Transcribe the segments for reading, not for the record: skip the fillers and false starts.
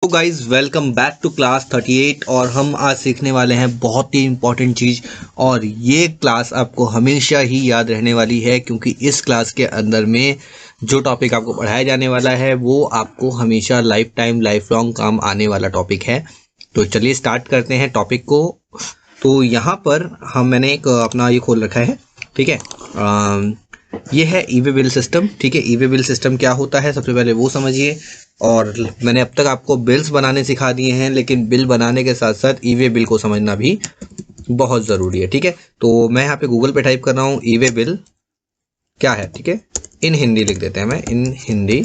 तो guys welcome back to class 38 और हम आज सीखने वाले हैं बहुत ही इम्पोर्टेंट चीज़। और ये क्लास आपको हमेशा ही याद रहने वाली है क्योंकि इस क्लास के अंदर में जो टॉपिक आपको पढ़ाया जाने वाला है वो आपको हमेशा लाइफ टाइम लाइफ लॉन्ग काम आने वाला टॉपिक है। तो चलिए स्टार्ट करते हैं टॉपिक को। तो यहाँ पर मैंने एक अपना ये खोल रखा है, ठीक है। ये है ई वे बिल सिस्टम, ठीक है। ई वे बिल सिस्टम क्या होता है सबसे पहले वो समझिए। और मैंने अब तक आपको बिल्स बनाने सिखा दिए हैं, लेकिन बिल बनाने के साथ साथ ई वे बिल को समझना भी बहुत ज़रूरी है, ठीक है। तो मैं यहाँ पे गूगल पे टाइप कर रहा हूँ ई वे बिल क्या है, ठीक है। इन हिंदी लिख देते हैं, मैं इन हिंदी,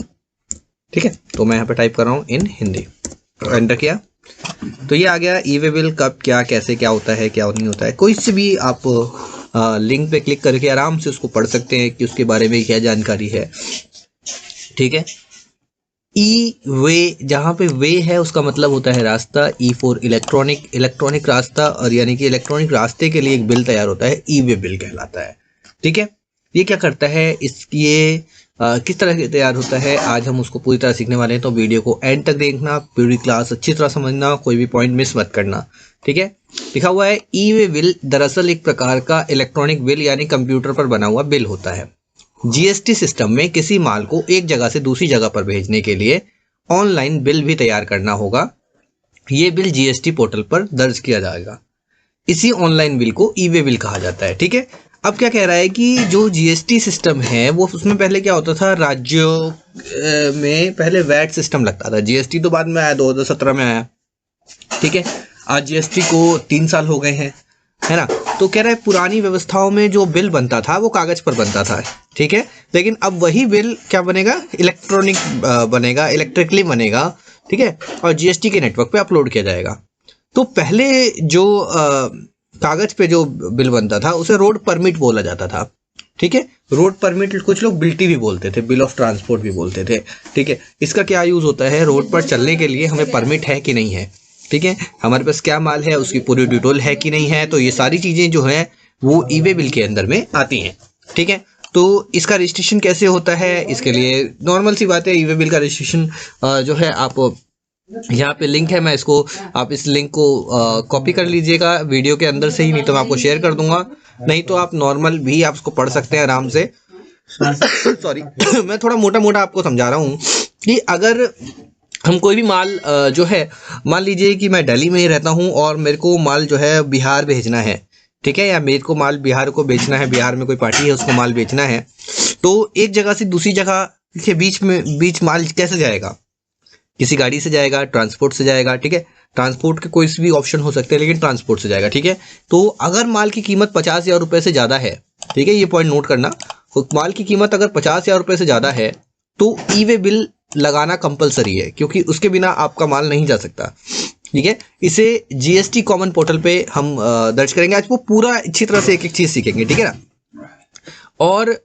ठीक है। तो मैं यहाँ पे टाइप कर रहा हूँ इन हिंदी, एंटर किया तो ये आ गया ई वे बिल कब क्या कैसे क्या होता है क्या नहीं होता है। कोई से भी आप लिंक पे क्लिक करके आराम से उसको पढ़ सकते हैं कि उसके बारे में क्या जानकारी है, ठीक है। ई वे, जहाँ पे वे है उसका मतलब होता है रास्ता। ई फॉर इलेक्ट्रॉनिक, इलेक्ट्रॉनिक रास्ता, और यानी कि इलेक्ट्रॉनिक रास्ते के लिए एक बिल तैयार होता है, ई वे बिल कहलाता है, ठीक है। ये क्या करता है, किस तरह से तैयार होता है, आज हम उसको पूरी तरह सीखने वाले हैं। तो वीडियो को एंड तक देखना, पूरी क्लास अच्छी तरह समझना, कोई भी पॉइंट मिस मत करना, ठीक है। लिखा हुआ है ई वे बिल दरअसल एक प्रकार का इलेक्ट्रॉनिक बिल यानी कंप्यूटर पर बना हुआ बिल होता है। जीएसटी सिस्टम में किसी माल को एक जगह से दूसरी जगह पर भेजने के लिए ऑनलाइन बिल भी तैयार करना होगा। ये बिल जीएसटी पोर्टल पर दर्ज किया जाएगा। इसी ऑनलाइन बिल को ई वे बिल कहा जाता है, ठीक है। अब क्या कह रहा है कि जो जीएसटी सिस्टम है वो, उसमें पहले क्या होता था, राज्यों में पहले वैट सिस्टम लगता था। जीएसटी तो बाद में आया, 2017 में आया, ठीक है। आज जीएसटी को 3 साल हो गए हैं, है ना। तो कह रहा है पुरानी व्यवस्थाओं में जो बिल बनता था वो कागज पर बनता था, ठीक है। लेकिन अब वही बिल क्या बनेगा, इलेक्ट्रॉनिक बनेगा, इलेक्ट्रिकली बनेगा, ठीक है। और जीएसटी के नेटवर्क पे अपलोड किया जाएगा। तो पहले जो कागज पे जो बिल बनता था उसे रोड परमिट बोला जाता था, ठीक है। रोड परमिट, कुछ लोग बिल्टी भी बोलते थे, बिल ऑफ ट्रांसपोर्ट भी बोलते थे, ठीक है। इसका क्या यूज होता है, रोड पर चलने के लिए हमें परमिट है कि नहीं है, ठीक है। हमारे पास क्या माल है, उसकी पूरी डिटेल है कि नहीं है। तो ये सारी चीजें जो है वो ई वे बिल के अंदर में आती हैं, ठीक है। तो इसका रजिस्ट्रेशन कैसे होता है, इसके लिए नॉर्मल सी बात है, ई वे बिल का रजिस्ट्रेशन जो है, आप यहाँ पे लिंक है, मैं इसको, आप इस लिंक को कॉपी कर लीजिएगा वीडियो के अंदर से ही, नहीं तो मैं आपको शेयर कर दूंगा। नहीं तो आप नॉर्मल भी आप इसको पढ़ सकते हैं आराम से। सॉरी मैं थोड़ा मोटा मोटा आपको समझा रहा हूँ कि अगर हम कोई भी माल जो है, मान लीजिए कि मैं दिल्ली में ही रहता हूँ और मेरे को माल जो है बिहार भेजना है, ठीक है। या मेरे को माल बिहार को बेचना है, बिहार में कोई पार्टी है उसको माल बेचना है। तो एक जगह से दूसरी जगह के बीच माल कैसे जाएगा, किसी गाड़ी से जाएगा, ट्रांसपोर्ट से जाएगा, ठीक है। ट्रांसपोर्ट के कोई भी ऑप्शन हो सकते हैं, लेकिन ट्रांसपोर्ट से जाएगा, ठीक है। तो अगर माल की कीमत 50,000 रुपये से ज़्यादा है, ठीक है, ये पॉइंट नोट करना, माल की कीमत अगर 50,000 रुपये से ज़्यादा है तो ई वे बिल लगाना कंपलसरी है, क्योंकि उसके बिना आपका माल नहीं जा सकता, ठीक है। इसे जीएसटी कॉमन पोर्टल पे हम दर्ज करेंगे। आज वो पूरा अच्छी तरह से एक एक चीज़ सीखेंगे, ठीक है ना। और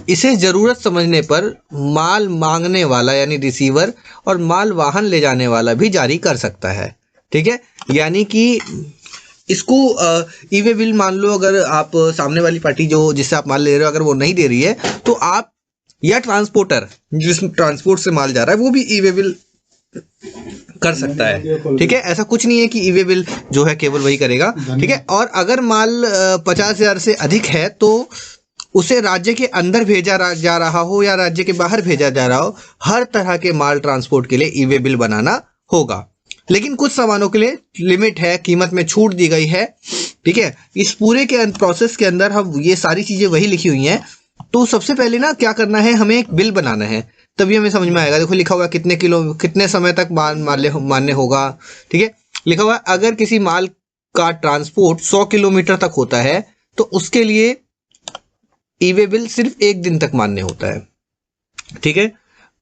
इसे जरूरत समझने पर माल मांगने वाला यानी रिसीवर और माल वाहन ले जाने वाला भी जारी कर सकता है, ठीक है। यानी कि इसको ई वे बिल, मान लो अगर आप सामने वाली पार्टी जो जिससे आप माल ले रहे हो अगर वो नहीं दे रही है, तो आप या ट्रांसपोर्टर जिस ट्रांसपोर्ट से माल जा रहा है वो भी ई वे बिल कर सकता है, ठीक है। ऐसा कुछ नहीं है कि ई वे बिल जो है केवल वही करेगा, ठीक है। और अगर माल 50,000 से अधिक है तो उसे राज्य के अंदर भेजा जा रहा हो या राज्य के बाहर भेजा जा रहा हो, हर तरह के माल ट्रांसपोर्ट के लिए ई वे बिल बनाना होगा। लेकिन कुछ सामानों के लिए लिमिट है, कीमत में छूट दी गई है, ठीक है। इस पूरे के प्रोसेस के अंदर हम ये सारी चीजें वही लिखी हुई हैं। तो सबसे पहले ना क्या करना है, हमें एक बिल बनाना है, तभी हमें समझ में आएगा। देखो लिखा हुआ कितने किलो कितने समय तक मान्य होगा, ठीक है। लिखा हुआ अगर किसी माल का ट्रांसपोर्ट 100 किलोमीटर तक होता है तो उसके लिए ई वे बिल सिर्फ 1 दिन तक मान्य होता है, ठीक है।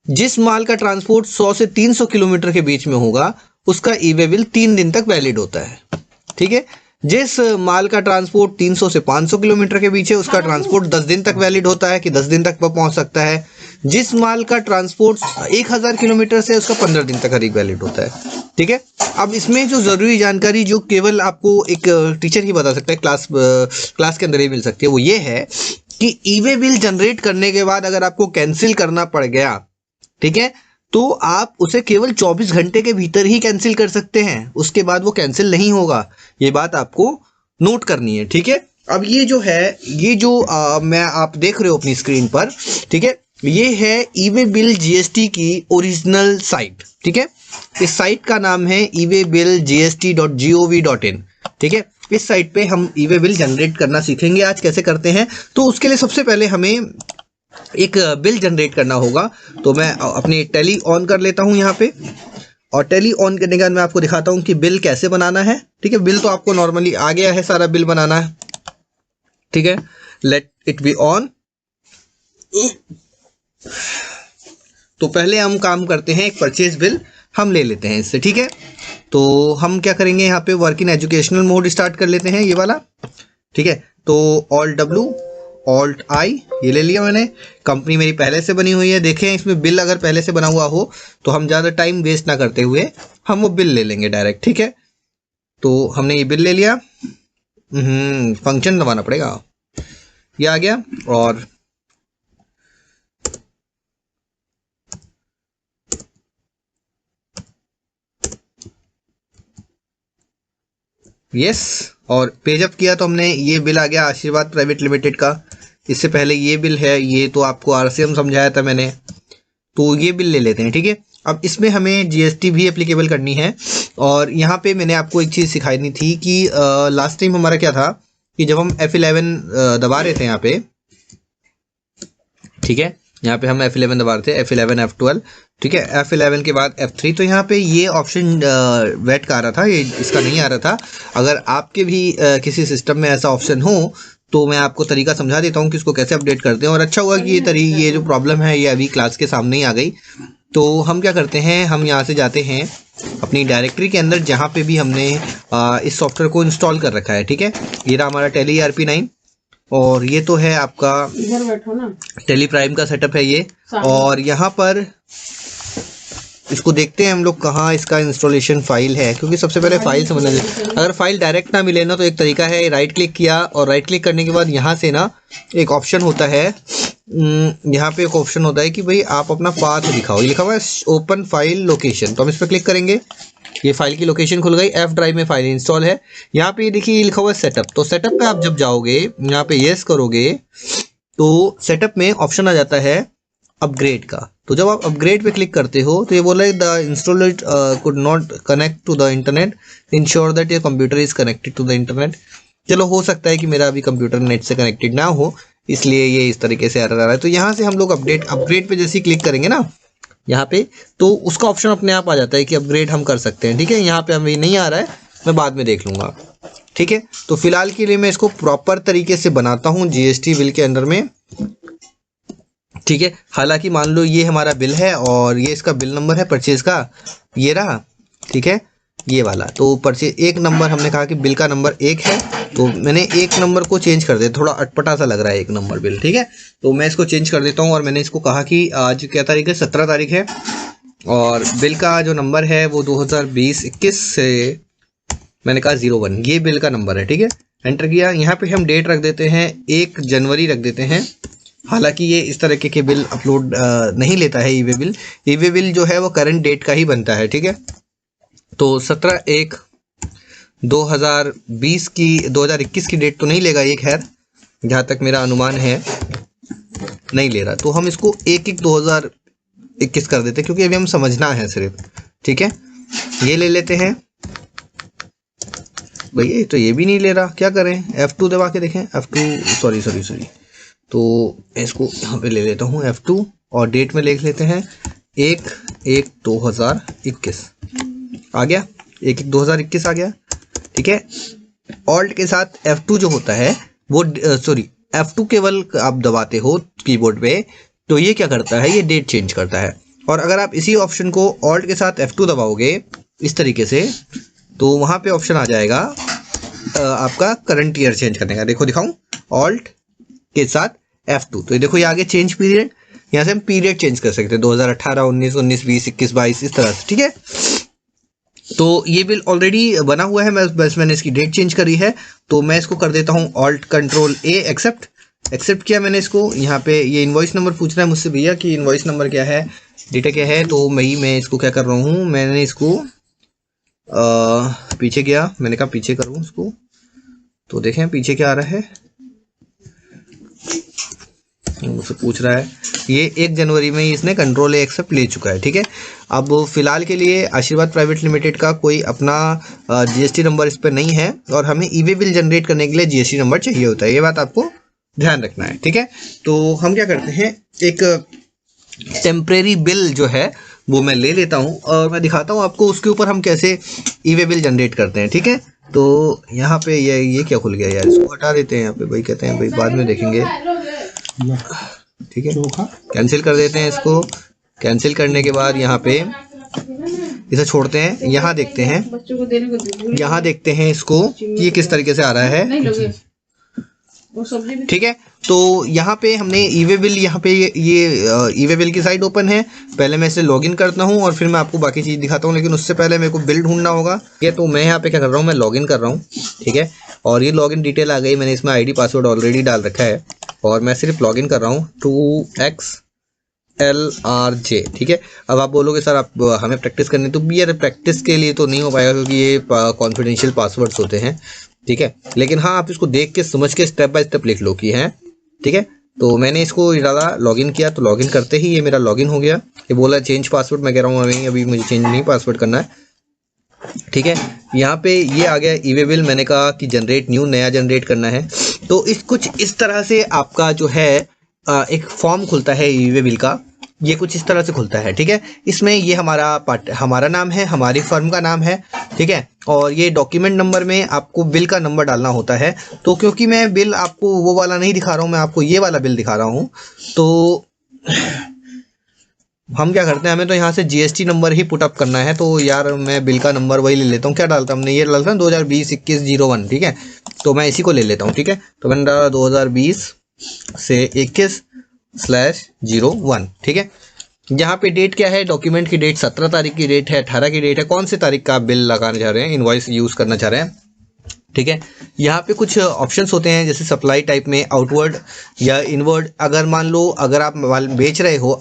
जिस माल का ट्रांसपोर्ट 100 से 300 किलोमीटर के बीच में होगा उसका ई वे बिल 3 दिन तक वैलिड होता है, ठीक है। जिस माल का ट्रांसपोर्ट 300 से 500 किलोमीटर के बीच है उसका ट्रांसपोर्ट 10 दिन तक वैलिड होता है, कि 10 दिन तक वह पहुंच सकता है। जिस माल का ट्रांसपोर्ट 1000 किलोमीटर से उसका 15 दिन तक करीब वैलिड होता है, ठीक है। अब इसमें जो जरूरी जानकारी जो केवल आपको एक टीचर ही बता सकता है, क्लास के अंदर ही मिल सकती है, वो ये है कि ई वे बिल जनरेट करने के बाद अगर आपको कैंसिल करना पड़ गया, ठीक है, तो आप उसे केवल 24 घंटे के भीतर ही कैंसिल कर सकते हैं, उसके बाद वो कैंसिल नहीं होगा। ये बात आपको नोट करनी है, ठीक है। अब ये जो है, ये जो मैं आप देख रहे हो अपनी स्क्रीन पर, ठीक है, ये है ई-वे बिल जीएसटी की ओरिजिनल साइट, ठीक है। इस साइट का नाम है ewaybillgst.gov.in, ठीक है। इस साइट पे हम ई-वे बिल जनरेट करना सीखेंगे आज, कैसे करते हैं। तो उसके लिए सबसे पहले हमें एक बिल जनरेट करना होगा। तो मैं अपनी टैली ऑन कर लेता हूं यहाँ पे, और टैली ऑन करने के बाद मैं आपको दिखाता हूं कि बिल कैसे बनाना है, ठीक है। बिल तो आपको नॉर्मली आ गया है, सारा बिल बनाना है, ठीक है। Let it be on. तो पहले हम काम करते हैं, एक परचेज बिल हम ले लेते हैं इससे, ठीक है। तो हम क्या करेंगे, यहाँ पे work in educational mode start कर लेते हैं, ये वाला, ठीक है। तो ऑल्ट W ऑल्ट I ये ले लिया मैंने। कंपनी मेरी पहले से बनी हुई है, देखें इसमें बिल अगर पहले से बना हुआ हो तो हम ज़्यादा टाइम वेस्ट ना करते हुए हम वो बिल ले लेंगे डायरेक्ट, ठीक है। तो हमने ये बिल ले लिया, फंक्शन दबाना पड़ेगा, ये आ गया। और यस, और पेज अप किया तो हमने, ये बिल आ गया आशीर्वाद प्राइवेट लिमिटेड का। इससे पहले ये बिल है, ये तो आपको आरसीएम समझाया था मैंने, तो ये बिल ले लेते हैं, ठीक है। अब इसमें हमें जीएसटी भी एप्लीकेबल करनी है। और यहाँ पे मैंने आपको एक चीज़ सिखाई थी कि लास्ट टाइम हमारा क्या था कि जब हम F11 दबा रहे थे यहाँ पे, ठीक है, यहाँ पे हम F11 दबा रहे थे, F11 F12, ठीक है, F11 के बाद F3। तो यहाँ पे ये ऑप्शन वेट का आ रहा था, ये इसका नहीं आ रहा था। अगर आपके भी किसी सिस्टम में ऐसा ऑप्शन हो तो मैं आपको तरीका समझा देता हूँ कि इसको कैसे अपडेट करते हैं। और अच्छा हुआ कि ये जो प्रॉब्लम है ये अभी क्लास के सामने ही आ गई। तो हम क्या करते हैं, हम यहाँ से जाते हैं अपनी डायरेक्टरी के अंदर जहाँ पे भी हमने इस सॉफ्टवेयर को इंस्टॉल कर रखा है, ठीक है। ये रहा हमारा टैली ERP9, और ये तो है आपका इधर बैठो ना, टैली प्राइम का सेटअप है ये। और यहाँ पर इसको देखते हैं हम लोग कहाँ इसका इंस्टॉलेशन फाइल है, क्योंकि सबसे पहले फाइल समझना चाहिए। अगर फाइल डायरेक्ट ना मिले ना तो एक तरीका है, राइट क्लिक किया और राइट क्लिक करने के बाद यहाँ से ना एक ऑप्शन होता है, यहाँ पे एक ऑप्शन होता है कि भाई आप अपना पाथ दिखाओ, ये लिखा हुआ है ओपन फाइल लोकेशन। तो हम इस पर क्लिक करेंगे, ये फाइल की लोकेशन खुल गई, F ड्राइव में फाइल इंस्टॉल है। यहाँ पे देखिए ये लिखा हुआ है सेटअप। तो सेटअप पे आप जब जाओगे, यहाँ पे येस करोगे तो सेटअप में ऑप्शन आ जाता है अपग्रेड का। तो जब आप अपग्रेड पे क्लिक करते हो तो ये बोला the installer could not connect to the internet, ensure that your computer is connected to the internet. चलो हो सकता है कि मेरा अभी कंप्यूटर नेट से कनेक्टेड ना हो, इसलिए ये इस तरीके से एरर आ रहा है। तो यहाँ से हम लोग अपग्रेड पे जैसे ही क्लिक करेंगे ना यहाँ पे, तो उसका ऑप्शन अपने आप आ जाता है कि अपग्रेड हम कर सकते हैं, ठीक है। यहाँ पे हमें नहीं आ रहा है, मैं बाद में देख लूँगा, ठीक है। तो फिलहाल के लिए मैं इसको प्रॉपर तरीके से बनाता हूँ जीएसटी बिल के अंदर में, ठीक है। हालांकि मान लो ये हमारा बिल है और ये इसका बिल नंबर है परचेज का, ये रहा, ठीक है, ये वाला। तो परचेज एक नंबर, हमने कहा कि बिल का नंबर 1 है, तो मैंने एक नंबर को चेंज कर दिया, थोड़ा अटपटा सा लग रहा है एक नंबर बिल, ठीक है। तो मैं इसको चेंज कर देता हूँ। और मैंने इसको कहा कि आज क्या तारीख है, 17 तारीख है, और बिल का जो नंबर है वो 2020-21 से मैंने कहा 01, ये बिल का नंबर है, ठीक है। एंटर किया। यहाँ पे हम डेट रख देते हैं 1 जनवरी रख देते हैं। हालांकि ये इस तरह के बिल अपलोड नहीं लेता है ई-वे बिल। ई-वे बिल जो है वो करंट डेट का ही बनता है, ठीक है। तो 17/1/2021 की डेट तो नहीं लेगा ये, खैर जहाँ तक मेरा अनुमान है नहीं ले रहा। तो हम इसको 1/1/2021 कर देते हैं, क्योंकि अभी हम समझना है सिर्फ, ठीक है। ये ले लेते हैं भैया, तो ये भी नहीं ले रहा, क्या करें। F2 दबा के देखें, F2 सॉरी। तो इसको यहाँ पे ले लेता हूँ F2, और डेट में लिख लेते हैं 1/1/2021 आ गया, 1/1/2021 आ गया, ठीक है। ऑल्ट के साथ F2 जो होता है वो F2 केवल आप दबाते हो कीबोर्ड पे तो ये क्या करता है, ये डेट चेंज करता है। और अगर आप इसी ऑप्शन को ऑल्ट के साथ F2 दबाओगे इस तरीके से, तो वहाँ पे ऑप्शन आ जाएगा आपका करंट ईयर चेंज करने का। देखो दिखाऊं, ऑल्ट के साथ F2, तो ये देखो ये आगे चेंज पीरियड, यहाँ से हम पीरियड चेंज कर सकते हैं 2018, 19, 19, 20, 21, 22 इस तरह से, ठीक है। तो ये बिल ऑलरेडी बना हुआ है, बस मैंने इसकी डेट चेंज करी है। तो मैं इसको कर देता हूँ alt control A accept, accept किया मैंने इसको। यहाँ पे ये इनवॉइस नंबर पूछ रहा है मुझसे भैया कि इनवॉइस नंबर क्या है, डेटा क्या है। तो मैं इसको क्या कर रहा हूँ, मैंने इसको पीछे गया, मैंने कहा पीछे करूँ इसको, तो देखें पीछे क्या आ रहा है, मुझसे पूछ रहा है ये 1 जनवरी में ही इसने कंट्रोल एक्सेप्ट ले चुका है। ठीक है, अब फिलहाल के लिए आशीर्वाद प्राइवेट लिमिटेड का कोई अपना जीएसटी नंबर इस पर नहीं है, और हमें ई वे बिल जनरेट करने के लिए जीएसटी नंबर चाहिए होता है, ये बात आपको ध्यान रखना है। ठीक है, तो हम क्या करते हैं, एक टेम्परेरी बिल जो है वो मैं ले लेता हूँ और मैं दिखाता हूँ आपको उसके ऊपर हम कैसे ई वे बिल जनरेट करते हैं। ठीक है, तो यहाँ पे ये क्या खुल गया यार, इसको हटा देते हैं। यहाँ पे भाई कहते हैं भाई बाद में देखेंगे, ठीक है, कैंसिल कर देते हैं इसको। कैंसिल करने के बाद यहाँ पे इसे छोड़ते हैं, यहाँ देखते हैं, यहाँ देखते हैं इसको कि ये किस तरीके से आ रहा है। ठीक है, तो यहाँ पे हमने ई वे बिल, यहाँ पे ये ई वे बिल की साइट ओपन है। पहले मैं इसे लॉगिन करता हूँ और फिर मैं आपको बाकी चीज़ दिखाता हूँ, लेकिन उससे पहले मेरे को बिल ढूंढना होगा। ठीक है, तो मैं यहाँ पे क्या कर रहा हूँ, मैं लॉगिन कर रहा हूँ। ठीक है, और ये लॉगिन डिटेल आ गई, मैंने इसमें आईडी पासवर्ड ऑलरेडी डाल रखा है और मैं सिर्फ लॉगिन कर रहा हूँ 2XLRJ। ठीक है, अब आप बोलोगे सर आप हमें प्रैक्टिस करनी, तो भी यार प्रैक्टिस के लिए तो नहीं हो पाएगा क्योंकि ये कॉन्फिडेंशियल पासवर्ड्स होते हैं। ठीक है, लेकिन हाँ आप इसको देख के समझ के स्टेप बाय स्टेप लिख लो कि है। ठीक है, तो मैंने इसको डाला, लॉगिन किया, तो लॉगिन करते ही ये मेरा लॉगिन हो गया। ये बोला चेंज पासवर्ड, मैं कह रहा हूँ अभी मुझे चेंज नहीं पासवर्ड करना है। ठीक है, यहाँ पे ये आ गया ई वे बिल, मैंने कहा कि जनरेट न्यू, नया जनरेट करना है। तो कुछ इस तरह से आपका जो है एक फॉर्म खुलता है ई वे बिल का, ये कुछ इस तरह से खुलता है। ठीक है, इसमें ये हमारा नाम है, हमारी फर्म का नाम है। ठीक है, और ये डॉक्यूमेंट नंबर में आपको बिल का नंबर डालना होता है। तो क्योंकि मैं बिल आपको वो वाला नहीं दिखा रहा हूँ, मैं आपको ये वाला बिल दिखा रहा हूँ, तो हम क्या करते हैं, हमें तो यहाँ से जीएसटी नंबर ही पुट अप करना है। तो यार मैं बिल का नंबर वही ले लेता हूँ, क्या डालता हूँ हमने, ये डालता हूँ 2020-21-01। ठीक है, तो मैं इसी को ले लेता हूँ। ठीक है, तो मैंने डाला 2020 से 21/01। ठीक है, यहाँ पे डेट क्या है, डॉक्यूमेंट की डेट 17 तारीख की डेट है, 18 की डेट है, कौन सी तारीख का आप बिल लगाने चाह रहे हैं, इनवॉइस यूज़ करना चाह रहे हैं। ठीक है, यहाँ पे कुछ ऑप्शंस होते हैं, जैसे सप्लाई टाइप में आउटवर्ड या इनवर्ड। अगर मान लो अगर आप माल बेच रहे हो,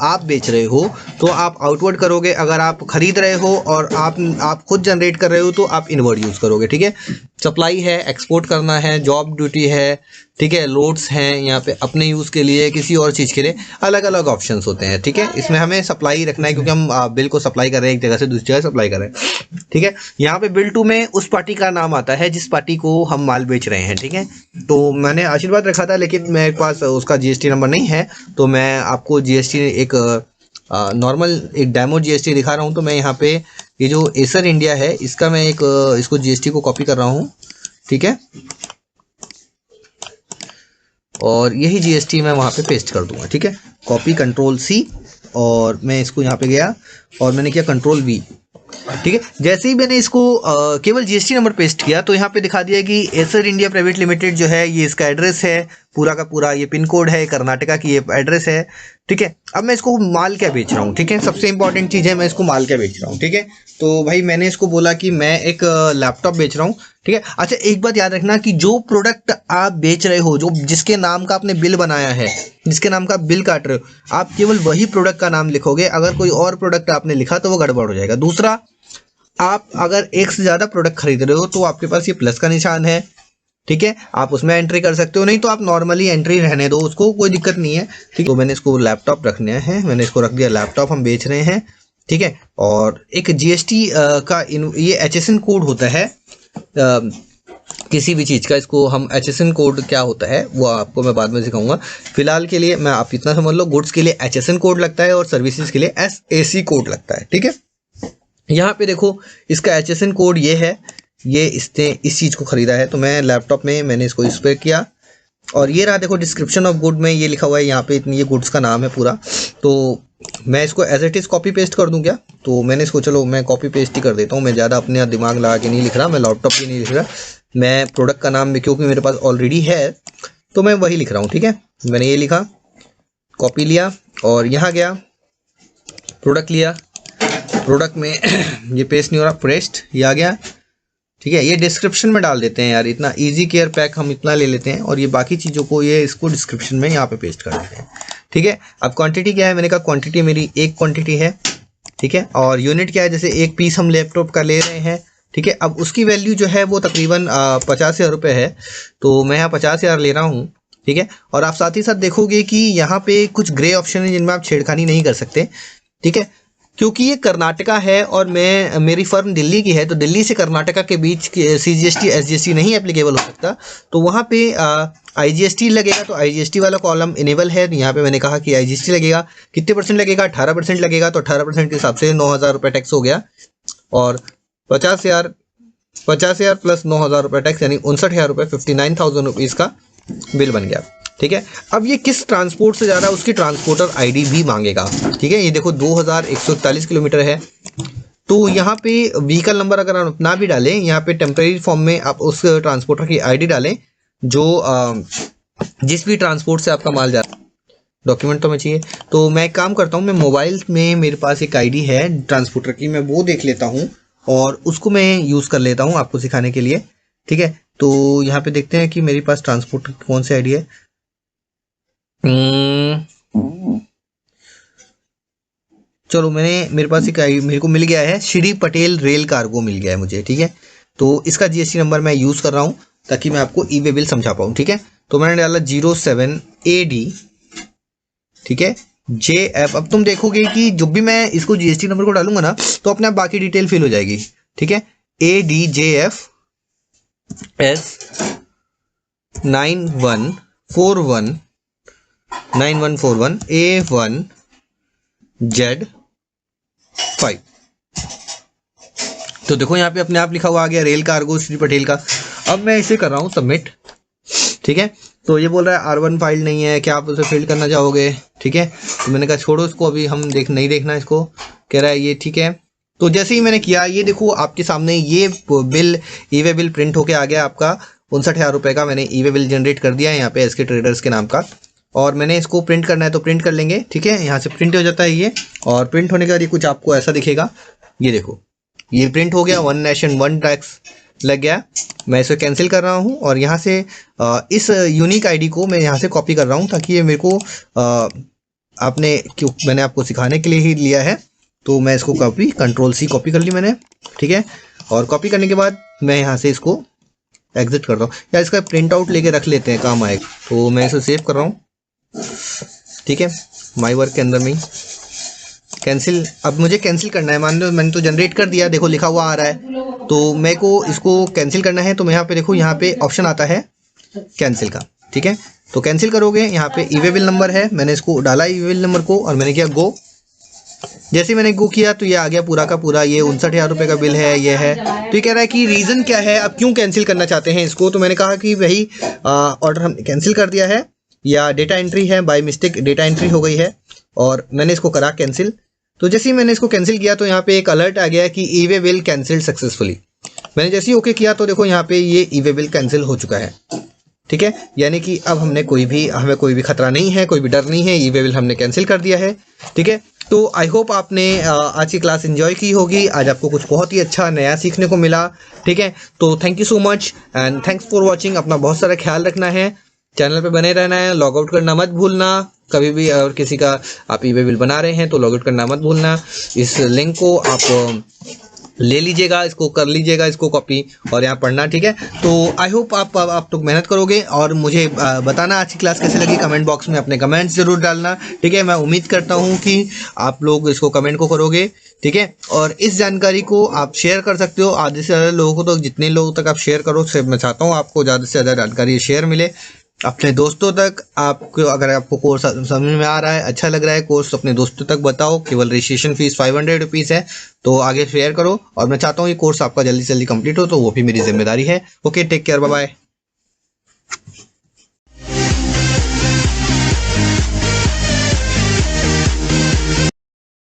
तो आप आउटवर्ड करोगे। अगर आप खरीद रहे हो और आप खुद जनरेट कर रहे हो तो आप इनवर्ड यूज़ करोगे। ठीक है, सप्लाई है, एक्सपोर्ट करना है, जॉब ड्यूटी है। ठीक है, लोड्स हैं, यहाँ पे अपने यूज़ के लिए, किसी और चीज़ के लिए, अलग अलग ऑप्शंस होते हैं। ठीक है, इसमें हमें सप्लाई रखना है क्योंकि हम बिल को सप्लाई कर रहे हैं, एक जगह से दूसरी जगह सप्लाई कर रहे हैं। ठीक है, यहाँ पे बिल टू में उस पार्टी का नाम आता है जिस पार्टी को हम माल बेच रहे हैं। ठीक है, तो मैंने आशीर्वाद रखा था लेकिन मेरे पास उसका जीएसटी नंबर नहीं है, तो मैं आपको जीएसटी एक नॉर्मल एक डेमो जीएसटी दिखा रहा हूँ। तो मैं यहाँ पे ये जो एसर इंडिया है इसका मैं इसको जीएसटी को कॉपी कर रहा हूँ। ठीक है, और यही जीएसटी मैं वहाँ पे पेस्ट कर दूंगा। ठीक है, कॉपी Ctrl+C, और मैं इसको यहाँ पे गया और मैंने किया Ctrl+V। ठीक है, जैसे ही मैंने इसको केवल जीएसटी नंबर पेस्ट किया तो यहाँ पे दिखा दिया कि एसर इंडिया प्राइवेट लिमिटेड जो है ये इसका एड्रेस है, पूरा का पूरा ये पिन कोड है, कर्नाटका की ये एड्रेस है। ठीक है, अब मैं इसको माल क्या बेच रहा हूँ। ठीक है, सबसे इंपॉर्टेंट चीज़ है मैं इसको माल क्या बेच रहा हूँ। ठीक है, तो भाई मैंने इसको बोला कि मैं एक लैपटॉप बेच रहा हूँ। ठीक है, अच्छा एक बात याद रखना कि जो प्रोडक्ट आप बेच रहे हो, जो जिसके नाम का आपने बिल बनाया है, जिसके नाम का बिल काट रहे हो, आप केवल वही प्रोडक्ट का नाम लिखोगे। अगर कोई और प्रोडक्ट आपने लिखा तो वो गड़बड़ हो जाएगा। दूसरा, आप अगर एक से ज़्यादा प्रोडक्ट खरीद रहे हो तो आपके पास ये प्लस का निशान है। ठीक है, आप उसमें एंट्री कर सकते हो, नहीं तो आप नॉर्मली एंट्री रहने दो, उसको कोई दिक्कत नहीं है। ठीक, तो मैंने इसको लैपटॉप रखना है, मैंने इसको रख दिया लैपटॉप हम बेच रहे हैं। ठीक है, और एक जीएसटी का ये HSN कोड होता है किसी भी चीज़ का। इसको हम HSN कोड क्या होता है वो आपको मैं बाद में सिखाऊंगा। फिलहाल के लिए मैं आप इतना समझ लो, गुड्स के लिए HSN कोड लगता है और सर्विसेज के लिए SAC कोड लगता है। ठीक है, यहाँ पे देखो इसका HSN कोड ये है, ये इसने इस चीज़ को ख़रीदा है। तो मैं लैपटॉप में मैंने इसको इस पर किया और ये रहा देखो डिस्क्रिप्शन ऑफ गुड में ये लिखा हुआ है, यहाँ पे इतनी ये गुड्स का नाम है पूरा। तो मैं इसको as it is copy paste कर दूँ क्या? तो मैंने इसको चलो मैं कॉपी पेस्ट ही कर देता हूँ। मैं ज़्यादा अपने दिमाग लगा के नहीं लिख रहा, मैं लैपटॉप भी नहीं लिख रहा, मैं प्रोडक्ट का नाम भी क्योंकि मेरे पास ऑलरेडी है तो मैं वही लिख रहा हूँ। ठीक है, मैंने ये लिखा, कॉपी लिया और यहाँ गया, प्रोडक्ट लिया, प्रोडक्ट में ये पेस्ट नहीं हो रहा, पेस्ट ये आ गया। ठीक है, ये डिस्क्रिप्शन में डाल देते हैं यार, इतना इजी केयर पैक हम इतना ले लेते हैं और ये बाकी चीज़ों को ये इसको डिस्क्रिप्शन में यहाँ पे पेस्ट कर देते हैं। ठीक है, अब क्वांटिटी क्या है, मैंने कहा क्वांटिटी मेरी एक क्वांटिटी है। ठीक है, और यूनिट क्या है, जैसे एक पीस हम लैपटॉप का ले रहे हैं। ठीक है, अब उसकी वैल्यू जो है वो तकरीबन 50,000 रुपये है, तो मैं यहाँ 50,000 ले रहा हूँ। ठीक है, और आप साथ ही साथ देखोगे कि यहाँ पे कुछ ग्रे ऑप्शन है जिनमें आप छेड़खानी नहीं कर सकते। ठीक है, क्योंकि ये कर्नाटका है और मेरी फर्म दिल्ली की है, तो दिल्ली से कर्नाटका के बीच CGST SGST नहीं एप्लीकेबल हो सकता, तो वहाँ पे IGST लगेगा। तो IGST वाला कॉलम इनेबल है, यहाँ पे मैंने कहा कि IGST लगेगा। कितने परसेंट लगेगा, 18% लगेगा, तो 18% के हिसाब से 9,000 रुपये टैक्स हो गया, और 50,000 प्लस 9,000 रुपये टैक्स यानी 59,000 रुपये, 59,000 रुपीज़ का बिल बन गया। ठीक है, अब ये किस ट्रांसपोर्ट से जा रहा है उसकी ट्रांसपोर्टर ID भी मांगेगा। ठीक है, ये देखो 2141 किलोमीटर है, तो यहाँ पे व्हीकल नंबर अगर आप अपना भी डालें, यहाँ पे टेम्परेरी फॉर्म में आप उस ट्रांसपोर्टर की ID डालें जो जिस भी ट्रांसपोर्ट से आपका माल जा रहा है। डॉक्यूमेंट तो मैं चाहिए, तो मैं एक काम करता हूँ, मैं मोबाइल में मेरे पास एक ID है ट्रांसपोर्टर की, मैं वो देख लेता हूँ और उसको मैं यूज़ कर लेता हूँ आपको सिखाने के लिए। ठीक है, तो यहाँ पे देखते हैं कि मेरे पास ट्रांसपोर्टर कौन सी ID है। चलो मेरे पास एक मेरे को मिल गया है, श्री पटेल रेल कार्गो मिल गया है मुझे। ठीक है, तो इसका GST नंबर मैं यूज़ कर रहा हूँ ताकि मैं आपको ई-वे बिल समझा पाऊँ। ठीक है, तो मैंने डाला 07AD। ठीक है, JF। अब तुम देखोगे कि जब भी मैं इसको GST नंबर को डालूंगा ना, तो अपने आप बाकी डिटेल फिल हो जाएगी। ठीक है, ADJF S 9141 A1 Z5। तो देखो यहाँ पे अपने आप लिखा हुआ आ गया रेल कार्गो श्री पटेल का। अब मैं इसे कर रहा हूँ सबमिट। ठीक है, तो ये बोल रहा है R1 फाइल नहीं है, क्या आप उसे फिल करना चाहोगे। ठीक है, तो मैंने कहा छोड़ो इसको, अभी हम नहीं देखना इसको। कह रहा है ये ठीक है, तो जैसे ही मैंने किया, ये देखो आपके सामने ये बिल ई-वे बिल प्रिंट होके आ गया आपका 59,000 रुपये का। मैंने ई-वे बिल जनरेट कर दिया है यहाँ पे SK ट्रेडर्स के नाम का, और मैंने इसको प्रिंट करना है तो प्रिंट कर लेंगे। ठीक है, यहाँ से प्रिंट हो जाता है ये, और प्रिंट होने के बाद ये कुछ आपको ऐसा दिखेगा। ये देखो ये प्रिंट हो गया, 1 नेशन 1 टैक्स लग गया। मैं इसे कैंसिल कर रहा हूँ और यहाँ से इस यूनिक ID को मैं यहाँ से कॉपी कर रहा हूँ, ताकि ये मेरे को मैंने आपको सिखाने के लिए ही लिया है। तो मैं इसको कॉपी Ctrl+C कॉपी कर ली मैंने। ठीक है, और कॉपी करने के बाद मैं यहाँ से इसको एग्जिट करता हूँ, या इसका प्रिंट आउट लेके रख लेते हैं, काम आएगा। तो मैं इसे सेव कर रहा हूँ। ठीक है, माई वर्क के अंदर में कैंसिल। अब मुझे कैंसिल करना है, मान लो मैंने तो जनरेट कर दिया, देखो लिखा हुआ आ रहा है, तो मेरे को इसको कैंसिल करना है। तो मैं यहाँ पे देखो, यहाँ पे ऑप्शन आता है कैंसिल का। ठीक है, तो कैंसिल करोगे, यहाँ पे ई-वे बिल नंबर है, मैंने इसको डाला ई-वे बिल नंबर को, और मैंने किया गो। जैसे ही मैंने गो किया तो ये आ गया पूरा का पूरा, ये 59,000 रुपये का बिल है, ये है। तो ये कह रहा है कि रीज़न क्या है, अब क्यों कैंसिल करना चाहते हैं इसको। तो मैंने कहा कि वही ऑर्डर हमने कैंसिल कर दिया है, या डेटा एंट्री है, बाय मिस्टेक डेटा एंट्री हो गई है, और मैंने इसको करा कैंसिल। तो जैसे ही मैंने इसको कैंसिल किया तो यहाँ पे एक अलर्ट आ गया कि ई-वे बिल कैंसिल्ड सक्सेसफुली। मैंने जैसे ही ओके किया तो देखो यहाँ पे ये ई-वे बिल कैंसिल हो चुका है। ठीक है, यानी कि अब हमें कोई भी खतरा नहीं है, कोई भी डर नहीं है, ई-वे बिल हमने कैंसिल कर दिया है। ठीक है, तो आई होप आपने आज की क्लास एंजॉय की होगी। आज आपको कुछ बहुत ही अच्छा नया सीखने को मिला। ठीक है, तो thank you so much and thanks for watching. अपना बहुत सारा ख्याल रखना है, चैनल पे बने रहना है, लॉग आउट करना मत भूलना कभी भी। और किसी का आप ई-वे बिल बना रहे हैं तो लॉग आउट करना मत भूलना। इस लिंक को आप ले लीजिएगा, इसको कर लीजिएगा, इसको कॉपी, और यहाँ पढ़ना। ठीक है, तो आई होप आप लोग मेहनत करोगे, और मुझे बताना आज की क्लास कैसे लगी, कमेंट बॉक्स में अपने कमेंट्स जरूर डालना। ठीक है, मैं उम्मीद करता हूँ कि आप लोग इसको कमेंट को करोगे। ठीक है, और इस जानकारी को आप शेयर कर सकते हो आधे से ज़्यादा लोगों को, तो जितने लोगों तक आप शेयर करो, मैं चाहता हूँ आपको ज़्यादा से ज़्यादा जानकारी शेयर मिले अपने दोस्तों तक। आपको अगर आपको कोर्स समझ में आ रहा है, अच्छा लग रहा है कोर्स, तो अपने दोस्तों तक बताओ। केवल रजिस्ट्रेशन फीस 500 रुपीज़ है, तो आगे शेयर करो। और मैं चाहता हूँ ये कोर्स आपका जल्दी से जल्दी कंप्लीट हो, तो वो भी मेरी जिम्मेदारी है। Okay, take care, bye bye.